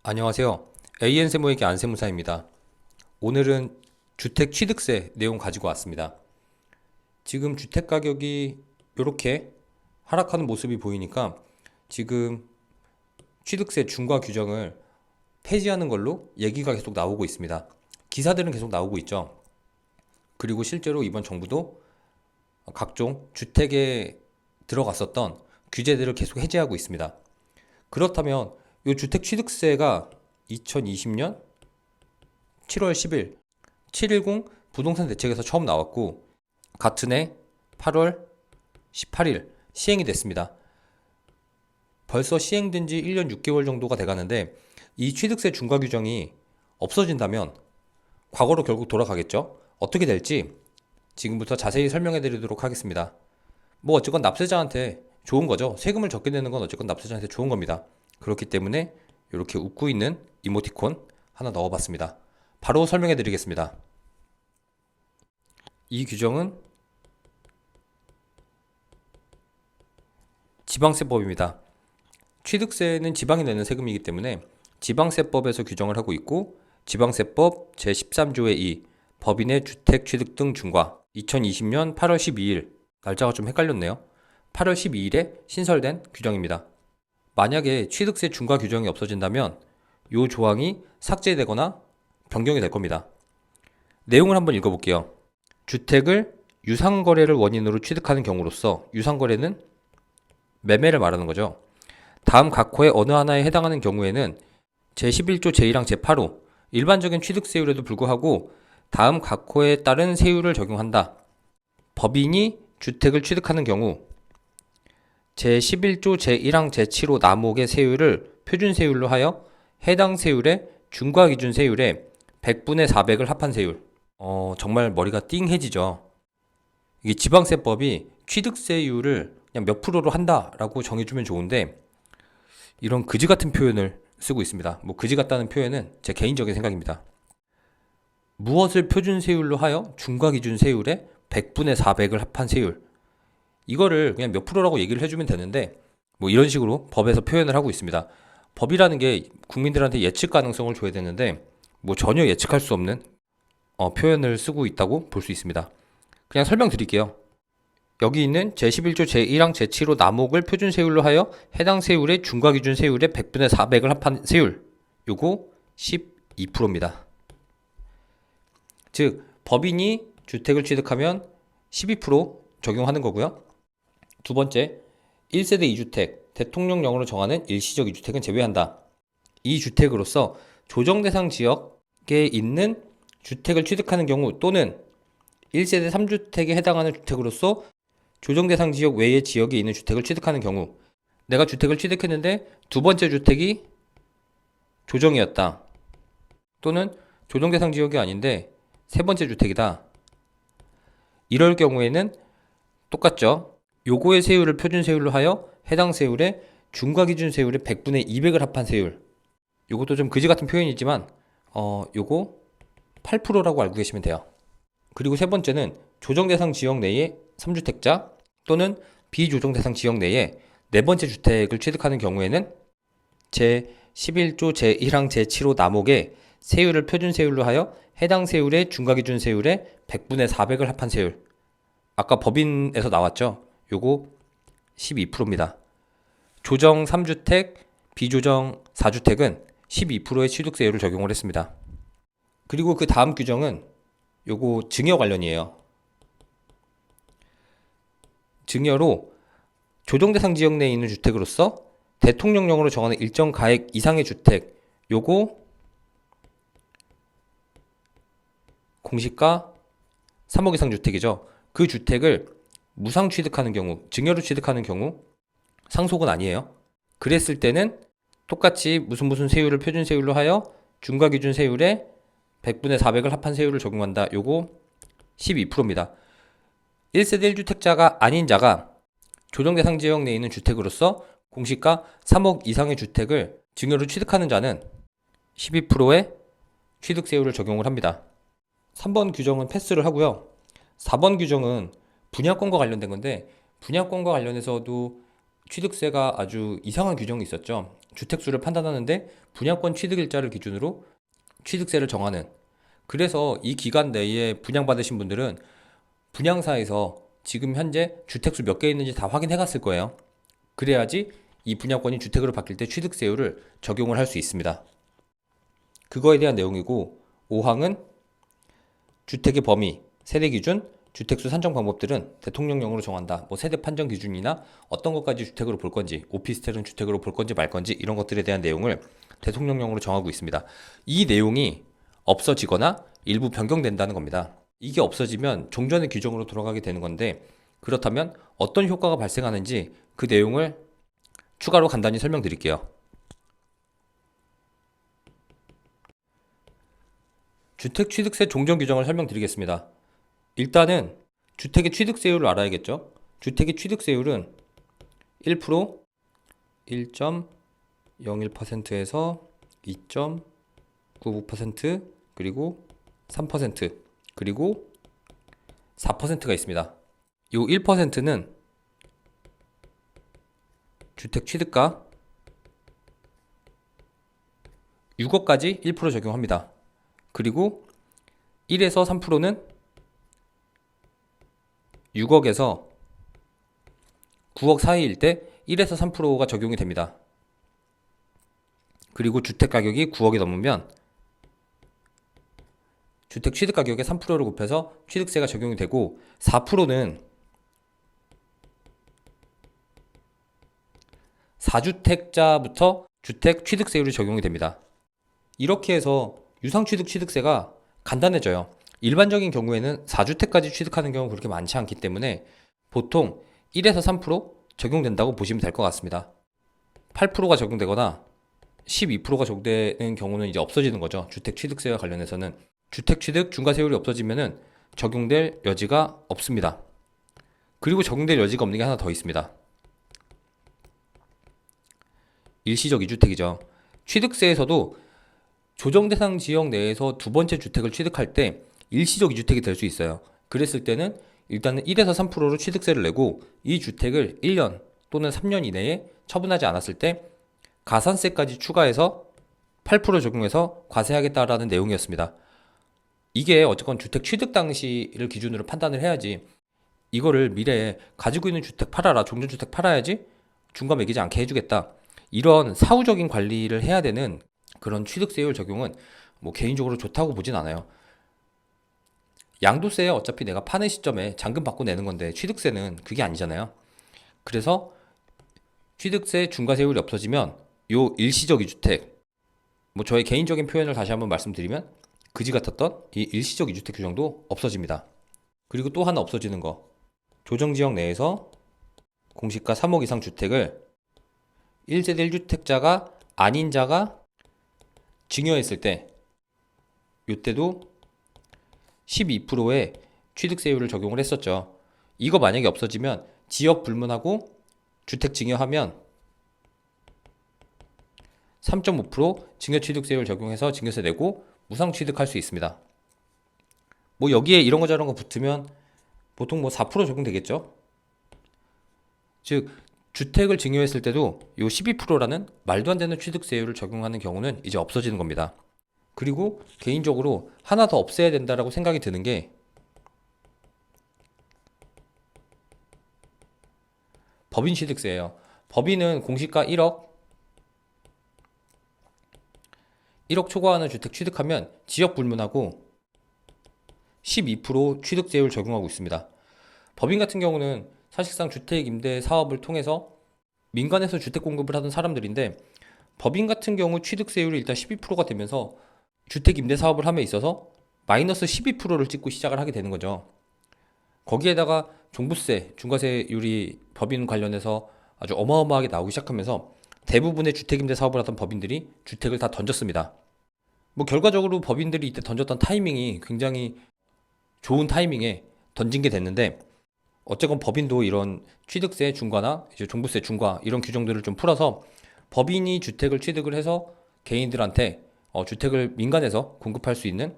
안녕하세요. AN세무에게 안세무사입니다. 오늘은 주택 취득세 내용 가지고 왔습니다. 지금 주택 가격이 이렇게 하락하는 모습이 보이니까 지금 취득세 중과 규정을 폐지하는 걸로 얘기가 계속 나오고 있습니다. 기사들은 계속 나오고 있죠. 그리고 실제로 이번 정부도 각종 주택에 들어갔었던 규제들을 계속 해제하고 있습니다. 그렇다면 이 주택 취득세가 2020년 7월 10일 710 부동산 대책에서 처음 나왔고 같은 해 8월 18일 시행이 됐습니다. 벌써 시행된 지 1년 6개월 정도가 돼가는데 이 취득세 중과 규정이 없어진다면 과거로 결국 돌아가겠죠. 어떻게 될지 지금부터 자세히 설명해 드리도록 하겠습니다. 뭐 어쨌건 납세자한테 좋은 거죠. 세금을 적게 내는 건 어쨌건 납세자한테 좋은 겁니다. 그렇기 때문에 이렇게 웃고 있는 이모티콘 하나 넣어봤습니다. 바로 설명해 드리겠습니다. 이 규정은 지방세법입니다. 취득세는 지방이 내는 세금이기 때문에 지방세법에서 규정을 하고 있고 지방세법 제13조의 2 법인의 주택 취득 등 중과 2020년 8월 12일 날짜가 좀 헷갈렸네요. 8월 12일에 신설된 규정입니다. 만약에 취득세 중과 규정이 없어진다면 이 조항이 삭제되거나 변경이 될 겁니다. 내용을 한번 읽어볼게요. 주택을 유상거래를 원인으로 취득하는 경우로서 유상거래는 매매를 말하는 거죠. 다음 각 호의 어느 하나에 해당하는 경우에는 제11조 제1항 제8호 일반적인 취득세율에도 불구하고 다음 각 호에 따른 세율을 적용한다. 법인이 주택을 취득하는 경우 제11조 제1항 제7호 남목의 세율을 표준세율로 하여 해당 세율의 중과기준 세율의 100분의 400을 합한 세율. 정말 머리가 띵해지죠. 이게 지방세법이 취득세율을 그냥 몇 프로로 한다라고 정해주면 좋은데 이런 그지 같은 표현을 쓰고 있습니다. 뭐 그지 같다는 표현은 제 개인적인 생각입니다. 무엇을 표준세율로 하여 중과기준 세율의 100분의 400을 합한 세율. 이거를 그냥 몇 프로라고 얘기를 해주면 되는데 뭐 이런 식으로 법에서 표현을 하고 있습니다. 법이라는 게 국민들한테 예측 가능성을 줘야 되는데 뭐 전혀 예측할 수 없는 표현을 쓰고 있다고 볼 수 있습니다. 그냥 설명드릴게요. 여기 있는 제11조 제1항 제7호 남목을 표준세율로 하여 해당 세율의 중과기준 세율의 100분의 400을 합한 세율. 요거 12%입니다. 즉 법인이 주택을 취득하면 12% 적용하는 거고요. 두 번째, 1세대 2주택, 대통령령으로 정하는 일시적 2주택은 제외한다. 이 주택으로서 조정대상 지역에 있는 주택을 취득하는 경우 또는 1세대 3주택에 해당하는 주택으로서 조정대상 지역 외의 지역에 있는 주택을 취득하는 경우 내가 주택을 취득했는데 두 번째 주택이 조정이었다. 또는 조정대상 지역이 아닌데 세 번째 주택이다. 이럴 경우에는 똑같죠. 요거의 세율을 표준세율로 하여 해당 세율의 중과기준 세율의 100분의 200을 합한 세율. 요것도 좀 그지 같은 표현이지만 요거 8%라고 알고 계시면 돼요. 그리고 세 번째는 조정대상 지역 내의 3주택자 또는 비조정대상 지역 내에 네 번째 주택을 취득하는 경우에는 제11조 제1항 제7호 남목의 세율을 표준세율로 하여 해당 세율의 중과기준 세율의 100분의 400을 합한 세율. 아까 법인에서 나왔죠. 요거 12%입니다. 조정 3주택, 비조정 4주택은 12%의 취득세율을 적용을 했습니다. 그리고 그 다음 규정은 요거 증여 관련이에요. 증여로 조정대상 지역 내에 있는 주택으로서 대통령령으로 정하는 일정 가액 이상의 주택, 요거 공시가 3억 이상 주택이죠. 그 주택을 무상 취득하는 경우, 증여로 취득하는 경우 상속은 아니에요. 그랬을 때는 똑같이 무슨 세율을 표준세율로 하여 중과기준 세율의 100분의 400을 합한 세율을 적용한다. 요거 12%입니다. 1세대 1주택자가 아닌 자가 조정대상 지역 내에 있는 주택으로서 공시가 3억 이상의 주택을 증여로 취득하는 자는 12%의 취득세율을 적용을 합니다. 3번 규정은 패스를 하고요. 4번 규정은 분양권과 관련된 건데 분양권과 관련해서도 취득세가 아주 이상한 규정이 있었죠. 주택수를 판단하는데 분양권 취득일자를 기준으로 취득세를 정하는. 그래서 이 기간 내에 분양받으신 분들은 분양사에서 지금 현재 주택수 몇 개 있는지 다 확인해 갔을 거예요. 그래야지 이 분양권이 주택으로 바뀔 때 취득세율을 적용을 할 수 있습니다. 그거에 대한 내용이고, 5항은 주택의 범위, 세대 기준, 주택수 산정 방법들은 대통령령으로 정한다. 뭐 세대 판정 기준이나 어떤 것까지 주택으로 볼 건지, 오피스텔은 주택으로 볼 건지 말 건지 이런 것들에 대한 내용을 대통령령으로 정하고 있습니다. 이 내용이 없어지거나 일부 변경된다는 겁니다. 이게 없어지면 종전의 규정으로 돌아가게 되는 건데, 그렇다면 어떤 효과가 발생하는지 그 내용을 추가로 간단히 설명드릴게요. 주택 취득세 종전 규정을 설명드리겠습니다. 일단은 주택의 취득세율을 알아야겠죠. 주택의 취득세율은 1%, 1.01%에서 2.99%, 그리고 3%, 그리고 4%가 있습니다. 이 1%는 주택 취득가 6억까지 1% 적용합니다. 그리고 1에서 3%는 6억에서 9억 사이일 때 1에서 3%가 적용이 됩니다. 그리고 주택 가격이 9억이 넘으면 주택 취득 가격의 3%를 곱해서 취득세가 적용이 되고, 4%는 4주택자부터 주택 취득세율이 적용이 됩니다. 이렇게 해서 유상취득 취득세가 간단해져요. 일반적인 경우에는 4주택까지 취득하는 경우 그렇게 많지 않기 때문에 보통 1에서 3% 적용된다고 보시면 될 것 같습니다. 8%가 적용되거나 12%가 적용되는 경우는 이제 없어지는 거죠. 주택 취득세와 관련해서는 주택 취득 중과세율이 없어지면은 적용될 여지가 없습니다. 그리고 적용될 여지가 없는 게 하나 더 있습니다. 일시적 2주택이죠. 취득세에서도 조정 대상 지역 내에서 두 번째 주택을 취득할 때 일시적 2주택이 될 수 있어요. 그랬을 때는 일단은 1에서 3%로 취득세를 내고 이 주택을 1년 또는 3년 이내에 처분하지 않았을 때 가산세까지 추가해서 8% 적용해서 과세하겠다라는 내용이었습니다. 이게 어쨌건 주택 취득 당시를 기준으로 판단을 해야지, 이거를 미래에 가지고 있는 주택 팔아라, 종전주택 팔아야지 중과 매기지 않게 해주겠다, 이런 사후적인 관리를 해야 되는 그런 취득세율 적용은 뭐 개인적으로 좋다고 보진 않아요. 양도세에 어차피 내가 파는 시점에 잔금 받고 내는 건데 취득세는 그게 아니잖아요. 그래서 취득세 중과세율이 없어지면 요 일시적 2주택, 뭐 저의 개인적인 표현을 다시 한번 말씀드리면 그지 같았던 이 일시적 2주택 규정도 없어집니다. 그리고 또 하나 없어지는 거, 조정지역 내에서 공시가 3억 이상 주택을 1세대 1주택자가 아닌 자가 증여했을 때, 이때도 12%의 취득세율을 적용을 했었죠. 이거 만약에 없어지면 지역 불문하고 주택 증여하면 3.5% 증여취득세율 적용해서 증여세 내고 무상 취득할 수 있습니다. 뭐 여기에 이런 거 저런 거 붙으면 보통 뭐 4% 적용되겠죠. 즉 주택을 증여했을 때도 요 12%라는 말도 안 되는 취득세율을 적용하는 경우는 이제 없어지는 겁니다. 그리고 개인적으로 하나 더 없애야 된다라고 생각이 드는 게 법인 취득세예요. 법인은 공시가 1억 초과하는 주택 취득하면 지역 불문하고 12% 취득세율 적용하고 있습니다. 법인 같은 경우는 사실상 주택 임대 사업을 통해서 민간에서 주택 공급을 하던 사람들인데, 법인 같은 경우 취득세율이 일단 12%가 되면서 주택 임대 사업을 함에 있어서 마이너스 12%를 찍고 시작을 하게 되는 거죠. 거기에다가 종부세, 중과세율이 법인 관련해서 아주 어마어마하게 나오기 시작하면서 대부분의 주택 임대 사업을 하던 법인들이 주택을 다 던졌습니다. 뭐 결과적으로 법인들이 이때 던졌던 타이밍이 굉장히 좋은 타이밍에 던진 게 됐는데, 어쨌건 법인도 이런 취득세 중과나 이제 종부세 중과 이런 규정들을 좀 풀어서 법인이 주택을 취득을 해서 개인들한테 주택을 민간에서 공급할 수 있는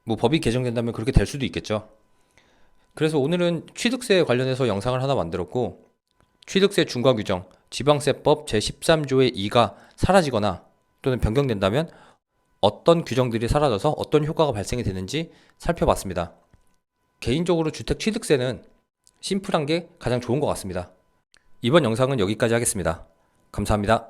뭐 법이 개정된다면 그렇게 될 수도 있겠죠. 그래서 오늘은 취득세 관련해서 영상을 하나 만들었고, 취득세 중과 규정, 지방세법 제13조의 2가 사라지거나 또는 변경된다면 어떤 규정들이 사라져서 어떤 효과가 발생이 되는지 살펴봤습니다. 개인적으로 주택 취득세는 심플한 게 가장 좋은 것 같습니다. 이번 영상은 여기까지 하겠습니다. 감사합니다.